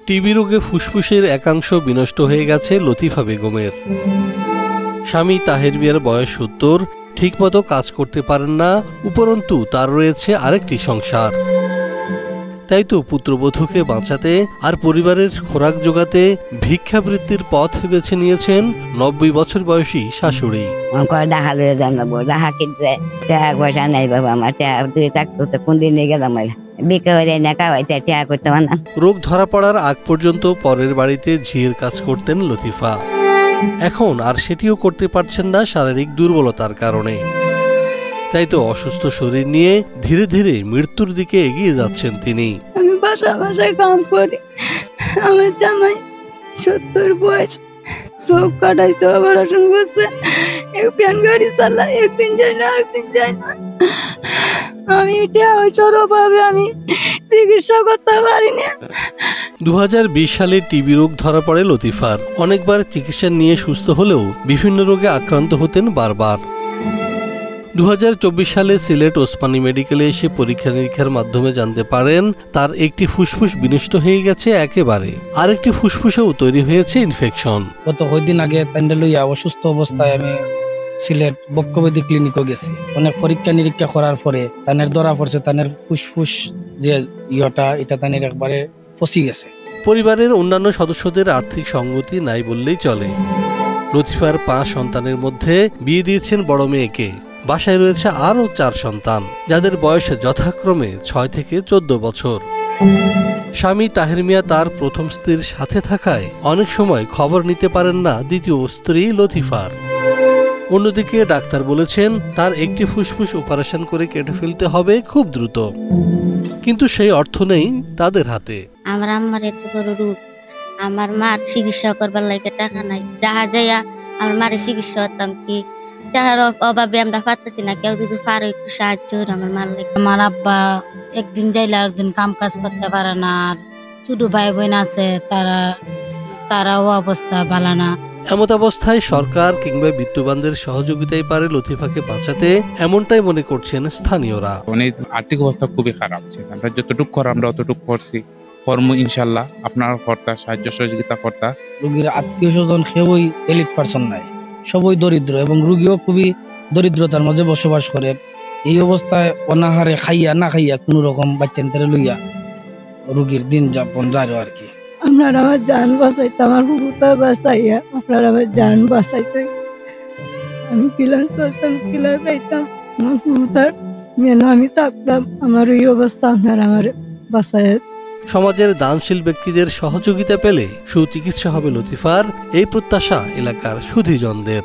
TB রোগে ফুসফুসের একাংশ বিনষ্ট হয়ে গেছে লতিফা বেগমের। স্বামী তাহের মিয়ার বয়স ৭০, ঠিকমতো কাজ করতে পারেন না, উপরন্তু তার রয়েছে আরেকটি সংসার। তাই তো পুত্রবধূকে বাঁচাতে আর পরিবারের খোরাক জোগাতে ভিক্ষাবৃত্তির পথ বেছে নিয়েছেন ৯০ বছর বয়সী শাশুড়ি। রোগ ধরা পড়ার আগ পর্যন্ত পরের বাড়িতে ঝিয়ের কাজ করতেন লতিফা। এখন আর সেটিও করতে পারছেন না শারীরিক দুর্বলতার কারণে। তাই তো অসুস্থ শরীর নিয়ে ধীরে ধীরে মৃত্যুর দিকে এগিয়ে যাচ্ছেন তিনি। আমি বাসায় কাম করি, আমার জামাই ৭০ বয়স, চোখ কাটাইছে, অপারেশন করছে, এক প্যান গাড়ি চালায়, একদিন যায় না আরেকদিন যায় না। আমি অভাবে আমি চিকিৎসা করতে পারি না। ২০২০ সালে টিবি রোগ ধরা পড়ে লতিফার। অনেকবার চিকিৎসা নিয়ে সুস্থ হলেও বিভিন্ন রোগে আক্রান্ত হতেন বারবার। ২০২৪ সালে সিলেট ওসমানী মেডিকেলে এসে পরীক্ষা নিরীক্ষার মাধ্যমে জানতে পারেন তার একটি ফুসফুস বিনষ্ট হয়ে গেছে একেবারে, আরেকটি ফুসফুসেও তৈরি হয়েছে ইনফেকশন। গত কয়েকদিন আগে প্যান্ডেল লইয়া অসুস্থ অবস্থায় আমি সিলেট বক্ষবেদী ক্লিনিকে গেছি। অনেক পরীক্ষা নিরীক্ষা করার পরে তানের ধরা পড়ছে তানের ফুসফুস যে এটা তানের একবারে ফসি গেছে। পরিবারের অন্যান্য সদস্যদের আর্থিক সঙ্গতি নাই বললেই চলে। লতিফার ৫ সন্তানের মধ্যে বিয়ে দিয়েছেন বড় মেয়েকে। বাসায় রয়েছে আরও ৪ সন্তান, যাদের বয়স যথাক্রমে ৬ থেকে ১৪ বছর। স্বামী তাহের মিয়া তার প্রথম স্ত্রীর সাথে থাকায় অনেক সময় খবর নিতে পারেন না দ্বিতীয় স্ত্রী লতিফার। অন্যদিকে ডাক্তার বলেছেন তার একটি ফুসফুস অপারেশন করে কেটে ফেলতে হবে খুব দ্রুত, কিন্তু সেই অর্থ নেই তাদের হাতে। আমার আম্মার এত বড় রোগ, আমার মার চিকিৎসা করবার লাগে টাকা নাই। যাহা যাইয়া আমার মারে চিকিৎসা করতাম, কি টাকার অভাবে আমরা পারতেছি না। কেউ যদি পারে একটু সাহায্য আমার মার লাগে। আমার আব্বা একদিন যাইলে আরেকদিন কাম কাজ করতে পারে না, আর ছোট ভাই বোন আছে, তারাও অবস্থা ভালো না। এমত অবস্থায় সরকার কিংবা বিত্তবানদের সহযোগিতায় পারে লতিফাকে বাঁচাতে, এমনটাই মনে করছেন স্থানীয়রা। অনেক আর্থিক অবস্থা খুবই খারাপ, আমরা যতটুকু করার আমরা অতটুকু করছি। কর্ম ইনশাল্লাহ আপনার কর্তা সাহায্য সহযোগিতা কর্তা। রোগীর আত্মীয় স্বজন কেউই এলিট পারসন নাই, সবই দরিদ্র এবং রোগীও খুবই দরিদ্রতার মাঝে বসবাস করেন। এই অবস্থায় অনাহারে খাইয়া না খাইয়া কোন রকম বাচ্চাদের লইয়া রোগীর দিন যাপন যায় আর কি। আপনারা আমার জান বাঁচাইতে, আমার বুকুটা বাঁচাইয়া আপনারা আমার জান বাঁচাইতে। আমি কিলান চলতাম, কিলা যাইতাম, আমার বুকুটার মেন আমি থাকতাম। আমার এই অবস্থা আপনারা আমার বাঁচাই। সমাজের দানশীল ব্যক্তিদের সহযোগিতা পেলে সুচিকিৎসা হবে লতিফার, এই প্রত্যাশা এলাকার সুধীজনদের।